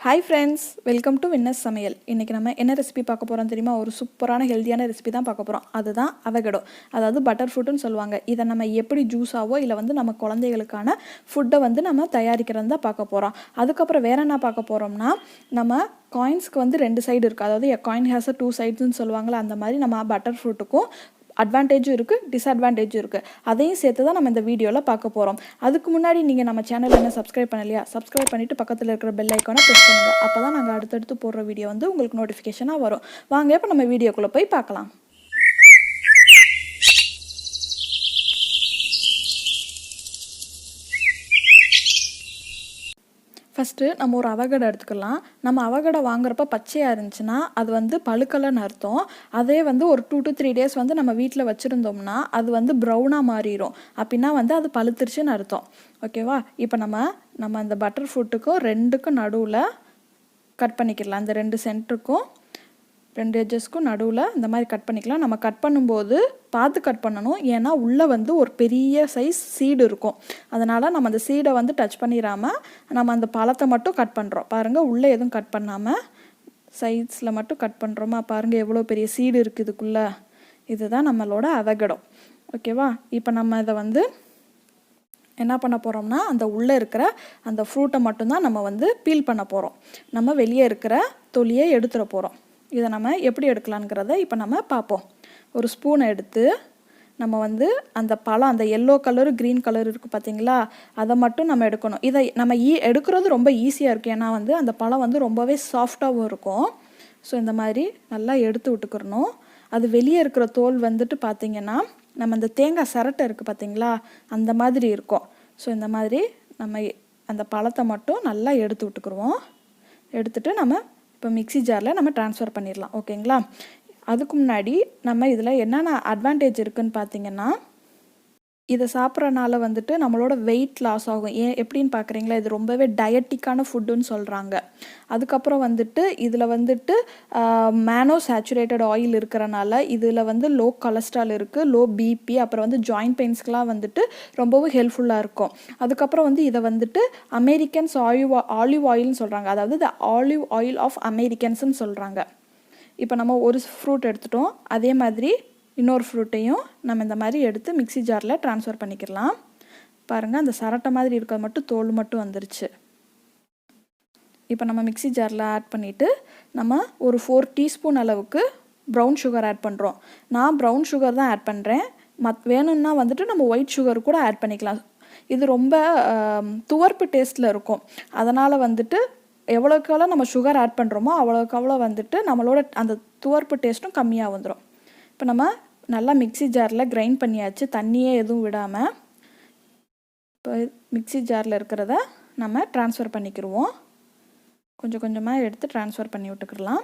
Hi friends, welcome to WinNest Samayal. இன்னைக்கு நம்ம என்ன ரெசிபி பார்க்க போறோம் தெரியுமா? ஒரு சூப்பரான ஹெல்தியான ரெசிபி தான் பார்க்க போறோம். அதுதான் அவகேடோ. அதாவது பட்டர் ஃப்ரூட்னு சொல்லுவாங்க. இத நம்ம எப்படி ஜூஸாவோ இல்ல நம்ம குழந்தைகளுக்கான ஃபுட்டை நம்ம தயாரிக்கிறது தான் பார்க்க போறோம். அதுக்கு அப்புறம் வேற என்ன பார்க்க போறோம்னா நம்ம காயின்ஸ்க்கு ரெண்டு சைடு இருக்கு. அதாவது a coin has two sides ன்னு சொல்லுவாங்கல அந்த மாதிரி நம்ம பட்டர் ஃப்ரூட்டுக்கும் அட்வான்டேஜும் இருக்குது டிஸ்அட்வான்டேஜும் இருக்குது. அதையும் சேர்த்து தான் நம்ம இந்த வீடியோவில் பார்க்க போகிறோம். அதுக்கு முன்னாடி நீங்கள் நம்ம சேனல் என்ன சப்ஸ்கிரைப் பண்ணலையா? சப்ஸ்கிரைப் பண்ணிவிட்டு பக்கத்தில் இருக்கிற பெல் ஐக்கானை ப்ரெஸ் பண்ணுங்கள். அப்போ தான் நாங்கள் அடுத்தடுத்து போடுற வீடியோ உங்களுக்கு நோட்டிஃபிகேஷனாக வரும். வாங்க இப்போ நம்ம வீடியோக்குள்ளே போய் பார்க்கலாம். ஃபஸ்ட்டு நம்ம ஒரு அவகேடோ எடுத்துக்கலாம். நம்ம அவகேடோ வாங்குறப்ப பச்சையாக இருந்துச்சுன்னா அது பழுக்கலைன்னு அர்த்தம். அதே ஒரு 2 to 3 days நம்ம வீட்டில் வச்சுருந்தோம்னா அது ப்ரௌனாக மாறிடும். அப்படின்னா அது பழுத்துருச்சுன்னு அர்த்தம். ஓகேவா? இப்போ நம்ம இந்த பட்டர் ஃப்ரூட்டுக்கும் ரெண்டுக்கும் நடுவில் கட் பண்ணிக்கலாம். அந்த ரெண்டு சென்டருக்கும் ரெண்டு எட்ஜஸ்க்கும் நடுவில் இந்த மாதிரி கட் பண்ணிக்கலாம். நம்ம கட் பண்ணும்போது பார்த்து கட் பண்ணணும். ஏன்னா உள்ளே ஒரு பெரிய சைஸ் சீடு இருக்கும். அதனால் நம்ம அந்த சீடை டச் பண்ணிடாமல் நம்ம அந்த பழத்தை மட்டும் கட் பண்ணுறோம். பாருங்கள், உள்ளே எதுவும் கட் பண்ணாமல் சைட்ஸில் மட்டும் கட் பண்ணுறோமா? பாருங்கள் எவ்வளோ பெரிய சீடு இருக்குது இதுக்குள்ளே. இதுதான் நம்மளோட அவகேடோ. ஓகேவா? இப்போ நம்ம இதை என்ன பண்ண போகிறோம்னா அந்த உள்ளே இருக்கிற அந்த ஃப்ரூட்டை மட்டும்தான் நம்ம பீல் பண்ண போகிறோம். நம்ம வெளியே இருக்கிற தொலியை எடுத்துட போகிறோம். இதை நம்ம எப்படி எடுக்கலாங்கிறத இப்போ நம்ம பார்ப்போம். ஒரு ஸ்பூனை எடுத்து நம்ம அந்த பழம், அந்த எல்லோ கலரு க்ரீன் கலர் இருக்குது பார்த்தீங்களா, அதை மட்டும் நம்ம எடுக்கணும். இதை நம்ம எடுக்கிறது ரொம்ப ஈஸியாக இருக்குது. ஏன்னா அந்த பழம் ரொம்பவே சாஃப்டாகவும் இருக்கும். ஸோ இந்த மாதிரி நல்லா எடுத்து விட்டுக்கிறணும். அது வெளியே இருக்கிற தோல் பார்த்திங்கன்னா நம்ம அந்த தேங்காய் சரட்டை இருக்குது பார்த்தீங்களா, அந்த மாதிரி இருக்கும். ஸோ இந்த மாதிரி நம்ம அந்த பழத்தை மட்டும் நல்லா எடுத்து விட்டுக்குருவோம். எடுத்துகிட்டு நம்ம இப்போ மிக்ஸி ஜாரில் நம்ம ட்ரான்ஸ்ஃபர் பண்ணிடலாம். ஓகேங்களா? அதுக்கு முன்னாடி நம்ம இதில் என்னென்ன அட்வான்டேஜ் இருக்குதுன்னு பார்த்தீங்கன்னா, இதை சாப்பிட்றனால நம்மளோட வெயிட் லாஸ் ஆகும். எப்படின்னு பார்க்குறீங்களா? இது ரொம்பவே டயட்டிக்கான ஃபுட்டுன்னு சொல்கிறாங்க. அதுக்கப்புறம் இதில் மேனோ சேச்சுரேட்டட் ஆயில் இருக்கிறனால இதில் லோ கொலஸ்ட்ரால் இருக்குது, லோ பிபி, அப்புறம் ஜாயிண்ட் பெயின்ஸ்க்கெலாம் ரொம்பவும் ஹெல்ப்ஃபுல்லாக இருக்கும். அதுக்கப்புறம் இதை அமெரிக்கன்ஸ் ஆலிவ் ஆயில்னு சொல்கிறாங்க. அதாவது த ஆலிவ் ஆயில் ஆஃப் அமெரிக்கன்ஸ்ன்னு சொல்கிறாங்க. இப்போ நம்ம ஒரு ஃப்ரூட் எடுத்துட்டோம். அதே மாதிரி இன்னொரு ஃப்ரூட்டையும் நம்ம இந்த மாதிரி எடுத்து மிக்ஸி ஜாரில் ட்ரான்ஸ்ஃபர் பண்ணிக்கலாம். பாருங்கள், அந்த சரட்டை மாதிரி இருக்கிறது மட்டும் தோல் மட்டும் வந்துருச்சு. இப்போ நம்ம மிக்ஸி ஜாரில் ஆட் பண்ணிவிட்டு நம்ம ஒரு 4 டீஸ்பூன் அளவுக்கு ப்ரௌன் சுகர் ஆட் பண்ணுறோம். நான் ப்ரௌன் சுகர் தான் ஆட் பண்ணுறேன். வேணும்னா நம்ம ஒயிட் சுகர் கூட ஆட் பண்ணிக்கலாம். இது ரொம்ப துவர்ப்பு டேஸ்ட்டில் இருக்கும். அதனால் எவ்வளோக்கெவ்வளோ நம்ம சுகர் ஆட் பண்ணுறோமோ அவ்வளோக்கவ்வளோ நம்மளோட அந்த துவர்ப்பு டேஸ்ட்டும் கம்மியாக வந்துடும். இப்போ நம்ம நல்லா மிக்ஸி ஜாரில் கிரைண்ட் பண்ணியாச்சு, தண்ணியே எதுவும் விடாமல். இப்போ மிக்ஸி ஜாரில் இருக்கிறத நம்ம ட்ரான்ஸ்ஃபர் பண்ணிக்கிடுவோம். கொஞ்சம் கொஞ்சமாக எடுத்து ட்ரான்ஸ்ஃபர் பண்ணி விட்டுக்கிடலாம்.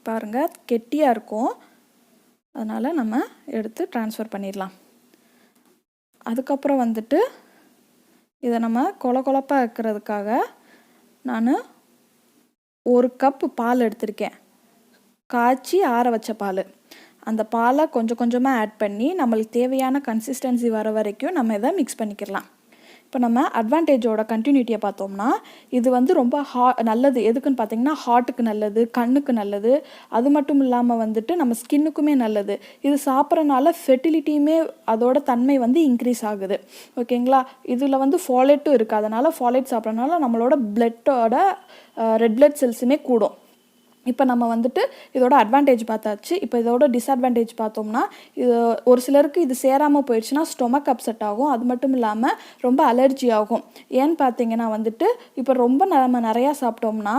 பாருங்கள், கெட்டியாக இருக்கும். அதனால் நம்ம எடுத்து ட்ரான்ஸ்ஃபர் பண்ணிடலாம். அதுக்கப்புறம் இதை நம்ம கொலப்பாக இருக்கிறதுக்காக நான் 1 கப் பால் எடுத்திருக்கேன். காய்ச்சி ஆற வச்ச பால். அந்த பாலை கொஞ்சம் கொஞ்சமாக ஆட் பண்ணி நம்மளுக்கு தேவையான கன்சிஸ்டன்சி வர வரைக்கும் நம்ம இதை மிக்ஸ் பண்ணிக்கலாம். இப்போ நம்ம அட்வான்டேஜோட கண்டினியூட்டியை பார்த்தோம்னா இது ரொம்ப நல்லது. எதுக்குன்னு பார்த்தீங்கன்னா ஹார்ட்டுக்கு நல்லது, கண்ணுக்கு நல்லது. அது மட்டும் இல்லாமல் நம்ம ஸ்கின்னுக்குமே நல்லது. இது சாப்பிட்றனால ஃபெர்டிலிட்டியுமே அதோட தன்மை இன்க்ரீஸ் ஆகுது. ஓகேங்களா? இதில் ஃபாலேட்டும் இருக்குது. அதனால் ஃபாலேட் சாப்பிட்றதுனால நம்மளோட பிளட்டோட ரெட் பிளட் செல்ஸுமே கூடும். இப்போ நம்ம இதோட அட்வான்டேஜ் பார்த்தாச்சு. இப்போ இதோட டிஸ்அட்வான்டேஜ் பார்த்தோம்னா இது ஒரு சிலருக்கு இது சேராமல் போயிடுச்சுன்னா ஸ்டொமக் அப்செட் ஆகும். அது மட்டும் இல்லாமல் ரொம்ப அலர்ஜி ஆகும். ஏன்னு பார்த்தீங்கன்னா இப்போ ரொம்ப நம்ம நிறையா சாப்பிட்டோம்னா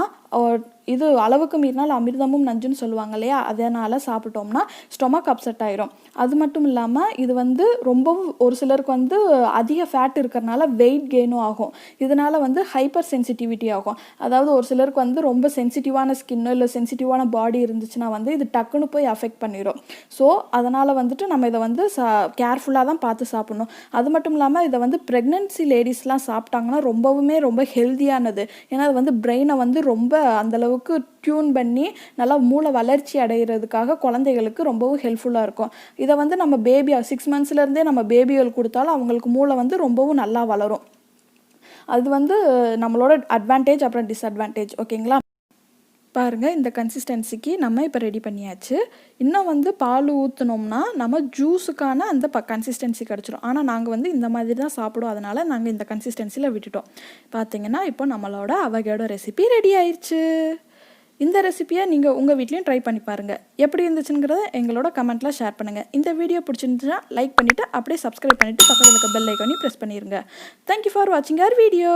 இது அளவுக்கு மீறினால் அமிர்தமும் நஞ்சுன்னு சொல்லுவாங்க இல்லையா? அதனால் சாப்பிட்டோம்னா ஸ்டொமக் அப்செட் ஆயிரும். அது மட்டும் இல்லாமல் இது ரொம்பவும் ஒரு சிலருக்கு அதிக ஃபேட் இருக்கிறனால வெயிட் கெயினும் ஆகும். இதனால் ஹைப்பர் சென்சிட்டிவிட்டி ஆகும். அதாவது ஒரு சிலருக்கு ரொம்ப சென்சிட்டிவான ஸ்கின்னு இல்லை சென்சிட்டிவான பாடி இருந்துச்சுன்னா இது டக்குன்னு போய் அஃபெக்ட் பண்ணிடும். ஸோ அதனால் நம்ம இதை கேர்ஃபுல்லாக தான் பார்த்து சாப்பிட்ணும். அது மட்டும் இல்லாமல் இதை ப்ரெக்னென்சி லேடிஸ்லாம் சாப்பிட்டாங்கன்னா ரொம்ப ஹெல்த்தியானது. ஏன்னா அது பிரெயினை ரொம்ப அந்தளவுக்கு டியூன் பண்ணி நல்லா மூளை வளர்ச்சி அடைகிறதுக்காக குழந்தைகளுக்கு ரொம்பவும் ஹெல்ப்ஃபுல்லாக இருக்கும். இதை நம்ம பேபி 6 monthsலேருந்தே நம்ம பேபிகள் கொடுத்தாலும் அவங்களுக்கு மூளை ரொம்பவும் நல்லா வளரும். அது வந்து நம்மளோட அட்வான்டேஜ் அப்புறம் டிஸ்அட்வான்டேஜ். ஓகேங்களா? பாருங்கள், இந்த கன்சிஸ்டன்சிக்கு நம்ம இப்போ ரெடி பண்ணியாச்சு. இன்னும் வந்து பால் ஊற்றினோம்னா நம்ம ஜூஸுக்கான அந்த கன்சிஸ்டன்சி கிடச்சிரும். ஆனால் நாங்கள் வந்து இந்த மாதிரி தான் சாப்பிடுவோம், அதனால் நாங்கள் இந்த கன்சிஸ்டன்சியில் விட்டுட்டோம். பார்த்தீங்கன்னா இப்போ நம்மளோட அவகேடோ ரெசிபி ரெடி ஆயிடுச்சு. இந்த ரெசிபியை நீங்கள் உங்கள் வீட்லேயும் ட்ரை பண்ணி பாருங்கள். எப்படி இருந்துச்சுங்கிறத எங்களோட கமெண்ட்டில் ஷேர் பண்ணுங்கள். இந்த வீடியோ பிடிச்சிருந்துச்சுன்னா லைக் பண்ணிவிட்டு அப்படியே சப்ஸ்கிரைப் பண்ணிவிட்டு பக்கத்தில் இருக்க பெல் ஐக்கானையும் ப்ரெஸ் பண்ணிடுங்க. தேங்க்யூ ஃபார் வாட்சிங் அவர் வீடியோ.